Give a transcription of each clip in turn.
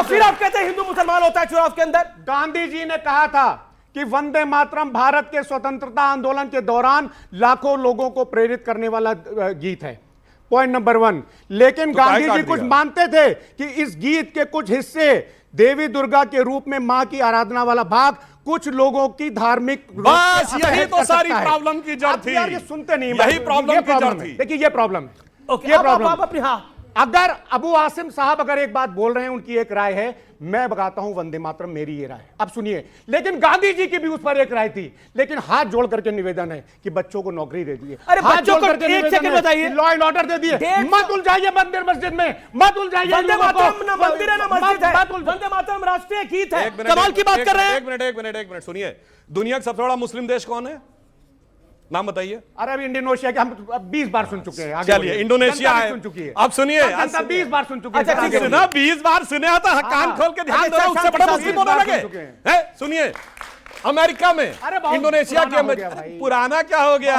और फिर आप कहते हैं हिंदू मुसलमान होता है चुनाव के अंदर। गांधी जी ने कहा था कि वंदे मातरम भारत के स्वतंत्रता आंदोलन के दौरान लाखों लोगों को प्रेरित करने वाला गीत है, पॉइंट नंबर 1। लेकिन गांधी जी कुछ मानते थे कि इस गीत के कुछ हिस्से देवी दुर्गा के रूप में मां की आराधना वाला भाग कुछ लोगों की धार्मिक, बस यही तो सारी प्रॉब्लम की जड़ थी। यार ये सुनते नहीं, यही प्रॉब्लम की जड़ थी। देखिए ये प्रॉब्लम है, ये प्रॉब्लम। अगर अबू आसिम साहब अगर एक बात बोल रहे हैं, उनकी एक राय है, मैं बताता हूं वंदे मातरम मेरी ये राय है, अब सुनिए। लेकिन गांधी जी की भी उस पर एक राय थी। लेकिन हाथ जोड़ करके निवेदन है कि बच्चों को नौकरी दे दिए, अरे बच्चों को एक सेकंड बताइए, लॉ एंड ऑर्डर दे दिए, मत उलझाइए मंदिर मस्जिद में, मत उलझाइए। वंदे मातरम ना मंदिर है ना मस्जिद है, वंदे मातरम राष्ट्रीय गीत है। कमाल की बात कर रहे हैं। एक मिनट सुनिए, दुनिया का सबसे बड़ा मुस्लिम देश कौन है, नाम बताइए। अरब इंडोनेशिया के हम 20 बार सुन चुके हैं। चलिए इंडोनेशिया है, सुन चुकी है। अब सुनिए, 20 बार सुन चुके हैं। अच्छा सुना 20 बार सुने तो कान खोल के ध्यान दो, उससे बड़े मुस्लिम होने लगे। सुनिए अमेरिका में, इंडोनेशिया के, पुराना क्या हो गया,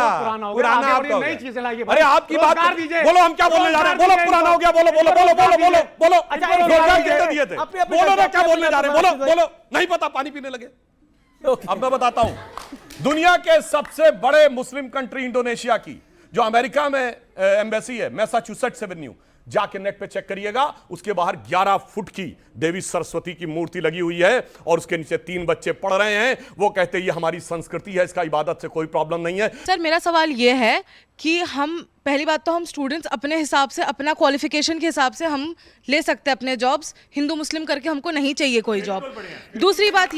पुराना आपका नई चीजें लाइए। अरे आपकी बात बोलो, हम क्या बोलने जा रहे हैं, बोलो पुराना हो गया, बोलो बोलो बोलो बोलो बोलो बोलो। रोजगार कितने दिए थे, बोलो ना क्या बोलने जा रहे हैं, बोलो बोलो। नहीं पता, पानी पीने लगे। अब मैं बताता हूं, दुनिया के सबसे बड़े मुस्लिम कंट्री इंडोनेशिया की जो अमेरिका में एम्बेसी है, मैसाचुसेट्स एवेन्यू, जाके नेट पे चेक करिएगा, उसके बाहर 11 फुट की देवी सरस्वती की मूर्ति लगी हुई है और उसके नीचे 3 बच्चे पढ़ रहे हैं। वो कहते हैं ये हमारी संस्कृति है, इसका इबादत से कोई प्रॉब्लम नहीं है। सर मेरा सवाल ये है कि हम पहली बात तो हम स्टूडेंट्स अपने हिसाब से, अपना क्वालिफिकेशन के हिसाब से हम ले सकते हैं अपने जॉब्स, हिंदू मुस्लिम करके हमको नहीं चाहिए कोई जॉब। दूसरी बात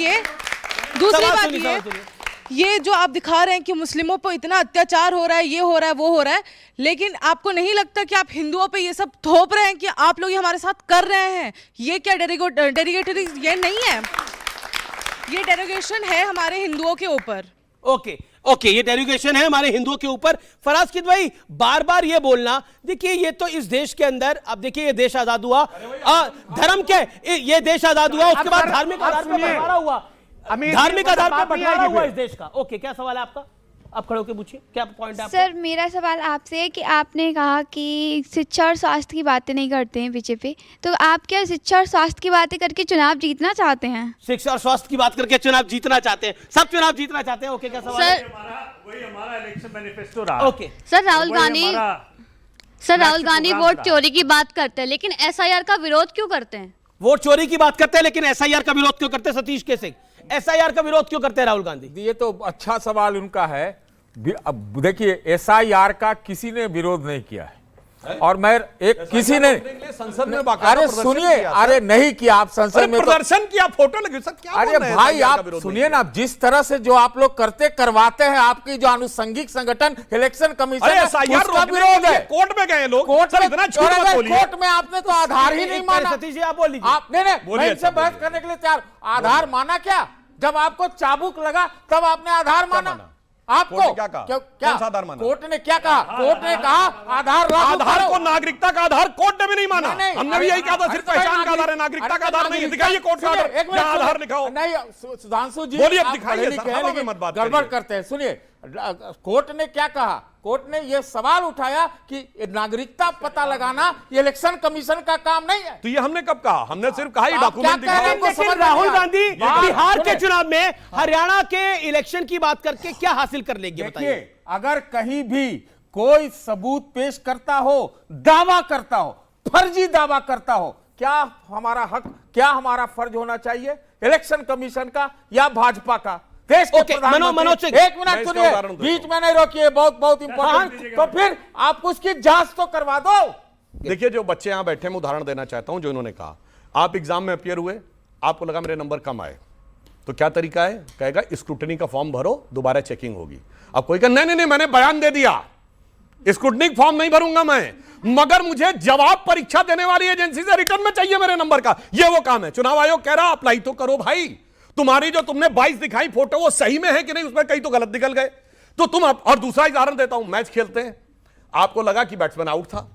ये जो आप दिखा रहे हैं कि मुस्लिमों पर इतना अत्याचार हो रहा है, ये हो रहा है, वो हो रहा है, लेकिन आपको नहीं लगता कि आप हिंदुओं पे ये सब थोप रहे हैं कि आप लोग ये हमारे साथ कर रहे हैं? ये क्या डेरिगेटरी ये नहीं है, ये डेरोगेशन है हमारे हिंदुओं के ऊपर। ओके ये डेरिगेशन है हमारे हिंदुओं के ऊपर। फराज किद भाई बार बार ये बोलना, देखिए ये तो इस देश के अंदर, अब देखिए ये देश आजाद हुआ, धर्म के ये देश आजाद हुआ, उसके बाद धार्मिक आधार पर बंटवारा हुआ, धार्मिक आधार पर बंटवारा हुआ इस देश का। ओके क्या सवाल है आपका, आप खड़े होकर पूछिए, क्या पॉइंट है आपका? सर मेरा सवाल आपसे है कि आपने कहा कि शिक्षा और स्वास्थ्य की बातें नहीं करते हैं बीजेपी, तो आप क्या शिक्षा और स्वास्थ्य की बातें करके चुनाव जीतना चाहते हैं? शिक्षा और स्वास्थ्य की बात करके चुनाव जीतना चाहते हैं, सब चुनाव जीतना चाहते हैं। ओके क्या सवाल है? वही हमारा इलेक्शन मैनिफेस्टो रहा। Okay sir Rahul Gandhi vote चोरी की बात करते हैं, लेकिन एसआईआर का विरोध क्यों करते हैं? वोट चोरी की बात करते हैं लेकिन एसआईआर का विरोध क्यों करते हैं? सतीश केसरी, एसआईआर का विरोध क्यों करते हैं राहुल गांधी? ये तो अच्छा सवाल उनका है। अब देखिए एसआईआर का किसी ने विरोध नहीं किया है, और मैं एक किसी ने संसद में, अरे सुनिए, अरे नहीं किया, आप संसद में प्रदर्शन किया, फोटो लगी, सब क्या? अरे भाई आप सुनिए ना, जिस तरह से जो आप लोग करवाते हैं, आपकी जो अनुषंगिक संगठन इलेक्शन कमीशन उसका विरोध है। कोर्ट में गए लोग, कोर्ट में आपने तो आधार ही नहीं माना। सतीश जी आप बोल लीजिए। आपने मैं इनसे बहस करने के लिए तैयार, आधार माना क्या? जब आपको चाबुक लगा तब आपने आधार माना? आपको क्या कहा? क्या आधार माना? कोर्ट ने क्या कहा? कोर्ट ने कहा आधार को नागरिकता का आधार कोर्ट ने भी नहीं माना। हमने भी यही कहा था, सिर्फ पहचान का आधार है, नागरिकता का आधार नहीं है। दिखाइए कोर्ट का आधार दिखाओ। नहीं सुधांशु जी बोलिए, दिखाइए, मत बात गड़बड़ करते हैं। सुनिए कोर्ट ने क्या कहा, कोर्ट ने यह सवाल उठाया कि नागरिकता पता लगाना ये इलेक्शन कमीशन का काम नहीं है। तो ये हमने कब कहा? हमने सिर्फ कहा ही डॉक्यूमेंट दिखाओ। राहुल गांधी बिहार के चुनाव में हरियाणा के इलेक्शन की बात करके क्या हासिल कर लेंगे बताइए? अगर कहीं भी कोई सबूत पेश करता हो, दावा करता हो, फर्जी दावा करता हो, क्या हमारा हक, क्या हमारा फर्ज होना चाहिए इलेक्शन कमीशन का या भाजपा का? देश के प्रधानमंत्री, एक मिनट सुनिए, बीच में नहीं रोकिए, बहुत इंपॉर्टेंट। तो फिर आप उसकी जांच तो करवा दो। देखिए जो बच्चे यहां बैठे, मैं उदाहरण देना चाहता हूं। जो इन्होंने कहा, आप एग्जाम में अपियर हुए, आपको लगा मेरे नंबर कम आए, तो क्या तरीका है? कहेगा स्क्रूटनी का फॉर्म भरो, दोबारा चेकिंग होगी। अब कोई कहे नहीं मैंने बयान दे दिया, स्क्रूटनी फॉर्म नहीं भरूंगा मैं, मगर मुझे जवाब परीक्षा देने वाली एजेंसी से रिटर्न में चाहिए मेरे नंबर का। ये वो काम है। चुनाव आयोग कह रहा अप्लाई तो करो भाई। तुम्हारी जो तुमने 22 दिखाई फोटो, वो सही में है कि नहीं, उसमें कहीं तो गलत निकल गए तो तुम। और दूसरा उदाहरण देता हूं, मैच खेलते हैं, आपको लगा कि बैट्समैन आउट था,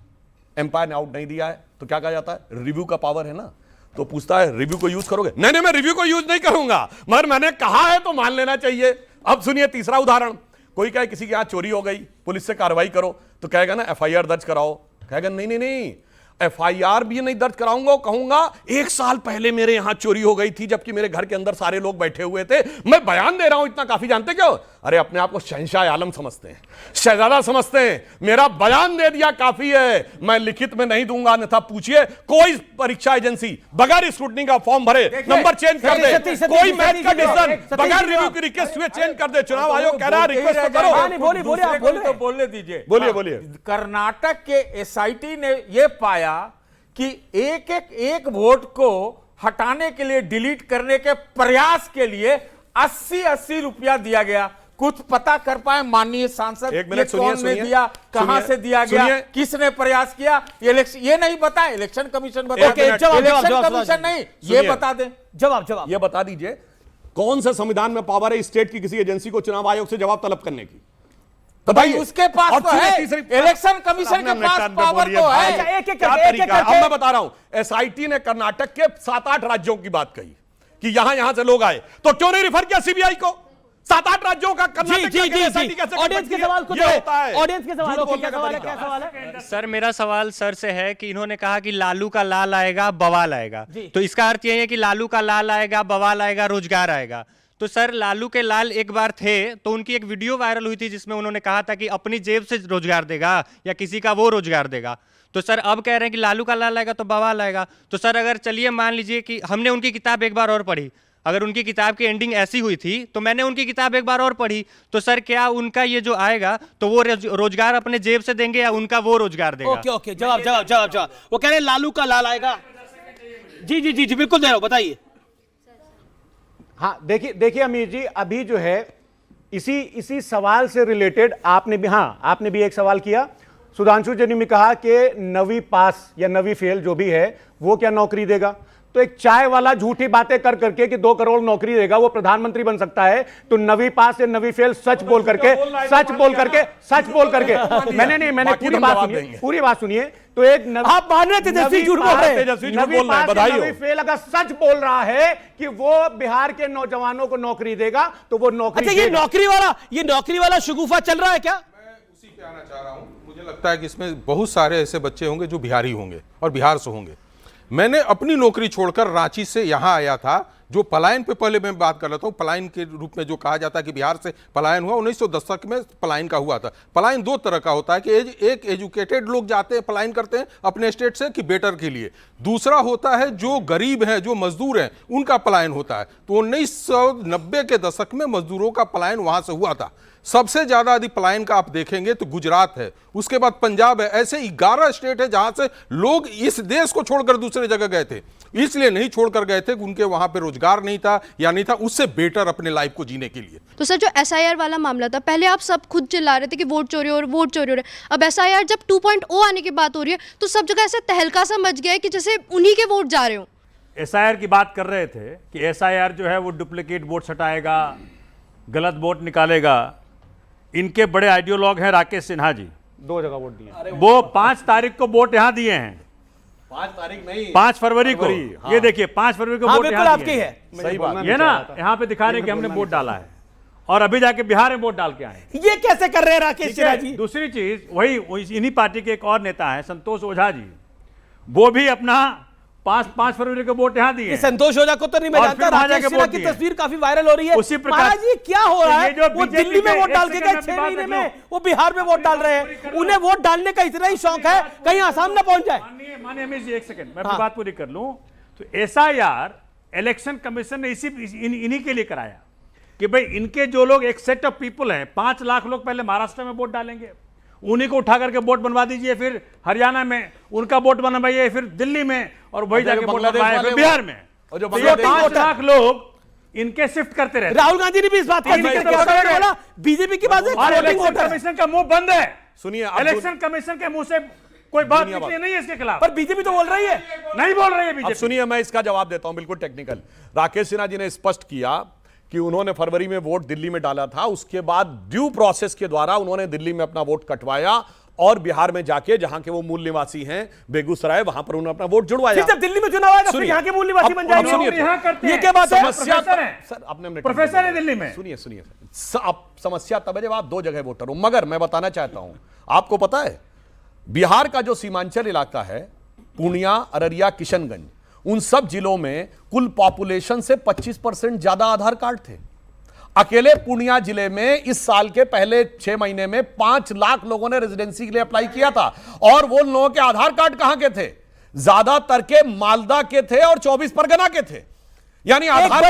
एम्पायर ने आउट नहीं दिया है, तो क्या कहा जाता है? रिव्यू का पावर है ना, तो पूछता है रिव्यू को यूज करोगे? नहीं मैं रिव्यू को यूज नहीं करूंगा, मगर मैंने कहा है तो मान लेना चाहिए। अब सुनिए तीसरा उदाहरण, कोई कहे किसी के यहां चोरी हो गई, पुलिस से कार्रवाई करो, तो कहेगा ना एफआईआर दर्ज कराओ। कहेगा नहीं एफआईआर भी नहीं दर्ज कराऊंगा, कहूंगा 1 साल पहले मेरे यहां चोरी हो गई थी जबकि मेरे घर के अंदर सारे लोग बैठे हुए थे, मैं बयान दे रहा हूं इतना काफी। जानते क्यों? अरे अपने आप को शहंशाह आलम समझते हैं, शहजादा समझते हैं, मेरा बयान दे दिया काफी है, मैं लिखित में नहीं दूंगा। अन्यथा पूछिए कोई परीक्षा एजेंसी बगैर स्क्रूटनी का फॉर्म भरे नंबर चेंज कर दे, कोई मैथ का डिसीजन बगैर रिव्यू की रिक्वेस्ट हुए चेंज कर दे। चुनाव आयोग कह रहा है रिक्वेस्ट तो करो। बोलिए आप बोलिए तो बोलने दीजिए। बोलिए। कर्नाटक के एसआईटी ने यह पाया कि एक वोट को हटाने के लिए, डिलीट करने के प्रयास के लिए 80 रुपया दिया गया। कुछ पता कर पाए माननीय सांसद? एक मिनट सुनिए, कौन ने दिया, कहां से दिया गया, किसने प्रयास किया? ये नहीं बताए, इलेक्शन कमीशन बता दे। इलेक्शन कमीशन नहीं, ये बता दे। जवाब ये बता दीजिए कौन सा संविधान में पावर है स्टेट की किसी एजेंसी को चुनाव आयोग से जवाब तलब करने की? भाई उसके पास तो है, इलेक्शन कमीशन के पास पावर तो है। क्या तरीका है? अब मैं बता रहा हूं, एसआईटी ने कर्नाटक के 7-8 राज्यों की बात कही कि यहां से लोग आए, तो क्यों नहीं रिफर किया सीबीआई को? 7-8 राज्यों का कर्नाटक ऑडियंस के सवाल को ऑडियंस के सवाल को क्या सवाल है? सर मेरा सवाल सर से है कि इन्होंने कहा कि लालू का लाल आएगा बवाल आएगा, तो इसका अर्थ यह है कि लालू का लाल आएगा बवाल आएगा रोजगार आएगा। तो सर लालू के लाल एक बार थे तो उनकी एक वीडियो वायरल हुई थी जिसमें उन्होंने कहा था कि अपनी जेब से रोजगार देगा या किसी का वो रोजगार देगा। तो सर अब कह रहे हैं कि लालू का लाल आएगा तो बवाल आएगा। तो सर अगर चलिए मान लीजिए कि हमने उनकी किताब एक बार और पढ़ी, अगर उनकी किताब की एंडिंग ऐसी हुई थी तो मैंने उनकी किताब एक बार और पढ़ी, तो सर क्या उनका ये जो आएगा तो वो रोजगार अपने जेब से देंगे या उनका वो रोजगार देगा? ओके जवाब। वो कह रहे हैं लालू का लाल आएगा। जी बिल्कुल दे रहा हूं, बताइए। हाँ देखिए अमीर जी, अभी जो है इसी सवाल से रिलेटेड आपने भी एक सवाल किया। सुधांशु जी ने कहा कि नवी पास या नवी फेल जो भी है वो क्या नौकरी देगा। तो एक चाय वाला झूठी बातें कर करके कि 2 करोड़ नौकरी देगा वो प्रधानमंत्री बन सकता है, तो नवी पास या नवी फेल सच बोल करके मैंने पूरी बात सुनिए। तो एक आप मान रहे तेजस्वी झूठ बोल रहे हैं। नवी फेल अगर सच बोल रहा है कि वो बिहार के नौजवानों को नौकरी देगा तो वो नौकरी। अच्छा, ये नौकरी वाला शगुफा चल रहा है क्या? मैं उसी पे आना चाह रहा हूं। मुझे लगता है कि इसमें बहुत सारे ऐसे बच्चे होंगे जो बिहारी होंगे और बिहार से होंगे। मैंने अपनी नौकरी छोड़कर रांची से यहां आया था। जो पलायन पे पहले मैं बात कर रहा था, पलायन के रूप में जो कहा जाता है कि बिहार से पलायन हुआ, 1900 दशक में पलायन का हुआ था। पलायन 2 तरह का होता है कि एक एजुकेटेड लोग जाते हैं पलायन करते हैं अपने स्टेट से कि बेटर के लिए, दूसरा होता है जो गरीब हैं जो मजदूर हैं उनका पलायन होता है। तो 1990 के दशक में मजदूरों का पलायन वहां से हुआ था। सबसे ज्यादा यदि पलायन का आप देखेंगे तो गुजरात है, उसके बाद पंजाब है। ऐसे 11 स्टेट है जहां से लोग इस देश को छोड़कर दूसरे जगह गए थे। इसलिए नहीं छोड़कर गए थे कि उनके वहां पे रोजगार नहीं था या नहीं था उससे बेटर अपने लाइफ को जीने के लिए। तो सर जो एसआईआर वाला मामला था, पहले आप सब खुद चिल्ला रहे थे कि वोट चोरी हो रहा है। अब एसआईआर जब 2.0 आने की बात हो रही है तो सब जगह ऐसे तहलका सा मच गया है कि जैसे उन्हीं के वोट जा रहे हो। एसआईआर की बात कर रहे थे कि एसआईआर जो है वो डुप्लीकेट वोट हटाएगा, गलत वोट निकालेगा। इनके बड़े आइडियोलॉग हैं राकेश सिन्हा जी, 2 जगह वोट दिए। वो 5 तारीख को वोट यहां दिए हैं। 5 तारीख नहीं, 5 फरवरी को। हाँ। ये देखिए 5 फरवरी को वोट बिल्कुल आपकी है। सही बात ये ना यहाँ पे दिखा रहे कि हमने वोट डाला है और अभी जाके बिहार में वोट डाल के आए। ये कैसे कर रहे हैं राकेश सिन्हा जी? दूसरी चीज वही इन्हीं पार्टी के एक और नेता है संतोष ओझा जी, वो भी अपना 5 फरवरी को वोट यहाँ दिए। संतोष ओझा को तो नहीं मैं जानता, राकेश सिन्हा की तस्वीर काफी वायरल हो रही है। उसी प्रकार महाराज जी क्या हो रहा है? वो दिल्ली में वोट डाल के गए 6 महीने में, वो बिहार में वोट डाल रहे हैं। उन्हें वोट डालने का इतना ही शौक है कहीं आसाम ना पहुंच जाए। मानिए अमीर जी 1 सेकंड मैं अपनी बात पूरी कर लूं। तो एसआईआर इलेक्शन कमीशन ने इन्हीं के लिए कराया कि भाई इनके जो लोग एक सेट ऑफ पीपल हैं, 5 लाख लोग पहले महाराष्ट्र में वोट डालेंगे, उन्हीं को उठा करके वोट बनवा दीजिए, फिर हरियाणा में उनका वोट बनवाइए, फिर दिल्ली में और वही जाके वोट बनवाइए, फिर बिहार में। और जो 5 लाख लोग इनके शिफ्ट करते रहते। राहुल गांधी ने भी इस बात कही, बीजेपी की बात है। इलेक्शन कमीशन का मुंह बंद है। सुनिए, इलेक्शन कमीशन के मुंह से कोई बात नहीं है इसके खिलाफ, पर बीजेपी तो बोल रही है। नहीं बोल रही है बीजेपी। सुनिए मैं इसका जवाब देता हूं, बिल्कुल टेक्निकल। राकेश सिन्हा जी ने स्पष्ट किया कि उन्होंने फरवरी में वोट दिल्ली में डाला था, उसके बाद ड्यू प्रोसेस के द्वारा उन्होंने दिल्ली में अपना वोट कटवाया और बिहार में जाके जहां के वो मूल निवासी हैं बेगूसराय, वहां पर उन्होंने अपना वोट जुड़वाया। जब दिल्ली में चुनाव आएगा फिर यहां के मूल निवासी बन जाएंगे। ये क्या बात है? सर अपने प्रोफेसर है दिल्ली में। सुनिए अब समस्या तब है जब आप 2 जगह वोटर हो। मगर मैं बताना चाहता हूं, आपको पता है बिहार का जो सीमांचल इलाका है पूर्णिया, अररिया, किशनगंज, उन सब जिलों में कुल पॉपुलेशन से 25% ज्यादा आधार कार्ड थे। अकेले पूर्णिया जिले में इस साल के पहले 6 महीने में 5 लाख लोगों ने रेजिडेंसी के लिए अप्लाई किया था, और वो लोगों के आधार कार्ड कहां के थे? ज्यादातर के मालदा के थे और 24 परगना के थे। यानी आधार